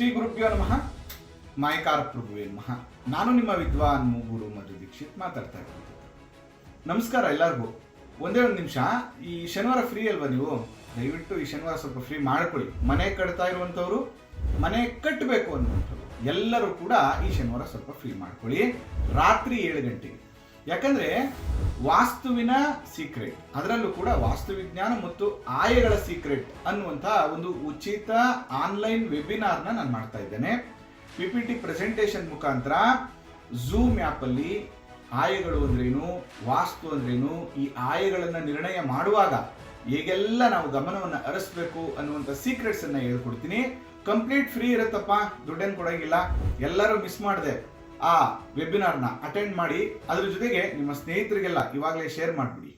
ಶ್ರೀ ಗುರುಭ್ಯೋ ನಮಃ. ಮಾಯಕಾರ ಪ್ರಭುವೇ ನಮಃ. ನಾನು ನಿಮ್ಮ ವಿದ್ವಾನ್ ಮೂಗೂರು ಮಧು ದೀಕ್ಷಿತ್ ಮಾತಾಡ್ತಾ ಇದ್ದೀನಿ. ನಮಸ್ಕಾರ ಎಲ್ಲರಿಗೂ. ಒಂದೇ ಒಂದು ನಿಮಿಷ, ಈ ಶನಿವಾರ ಫ್ರೀ ಅಲ್ವಾ ನೀವು? ದಯವಿಟ್ಟು ಈ ಶನಿವಾರ ಸ್ವಲ್ಪ ಫ್ರೀ ಮಾಡ್ಕೊಳ್ಳಿ. ಮನೆ ಕಟ್ತಾ ಇರುವಂಥವ್ರು, ಮನೆ ಕಟ್ಟಬೇಕು ಅನ್ನುವಂಥವ್ರು ಎಲ್ಲರೂ ಕೂಡ ಈ ಶನಿವಾರ ಸ್ವಲ್ಪ ಫ್ರೀ ಮಾಡ್ಕೊಳ್ಳಿ, ರಾತ್ರಿ 7 ಗಂಟೆಗೆ. ಯಾಕಂದ್ರೆ ವಾಸ್ತುವಿನ ಸೀಕ್ರೆಟ್, ಅದರಲ್ಲೂ ಕೂಡ ವಾಸ್ತುವಿಜ್ಞಾನ ಮತ್ತು ಆಯಗಳ ಸೀಕ್ರೆಟ್ ಅನ್ನುವಂತಹ ಒಂದು ಉಚಿತ ಆನ್ಲೈನ್ ವೆಬಿನಾರ್ನ ನಾನು ಮಾಡ್ತಾ ಇದ್ದೇನೆ. PPT ಪ್ರೆಸೆಂಟೇಷನ್ ಮುಖಾಂತರ ಝೂಮ್ ಆ್ಯಪಲ್ಲಿ ಆಯಗಳು ಅಂದ್ರೇನು, ವಾಸ್ತು ಅಂದ್ರೇನು, ಈ ಆಯಗಳನ್ನು ನಿರ್ಣಯ ಮಾಡುವಾಗ ಹೇಗೆಲ್ಲ ನಾವು ಗಮನವನ್ನು ಹರಿಸ್ಬೇಕು ಅನ್ನುವಂಥ ಸೀಕ್ರೆಟ್ಸ್ ಅನ್ನ ಹೇಳ್ಕೊಡ್ತೀನಿ. ಕಂಪ್ಲೀಟ್ ಫ್ರೀ ಇರುತ್ತಪ್ಪ, ದುಡ್ಡೇನು ಕೊಡೋಂಗಿಲ್ಲ. ಎಲ್ಲರೂ ಮಿಸ್ ಮಾಡದೆ ಆ ವೆಬಿನಾರ್ನ ಅಟೆಂಡ್ ಮಾಡಿ, ಅದ್ರ ಜೊತೆಗೆ ನಿಮ್ಮ ಸ್ನೇಹಿತರಿಗೆಲ್ಲ ಇವಾಗಲೇ ಶೇರ್ ಮಾಡಿಬಿಡಿ.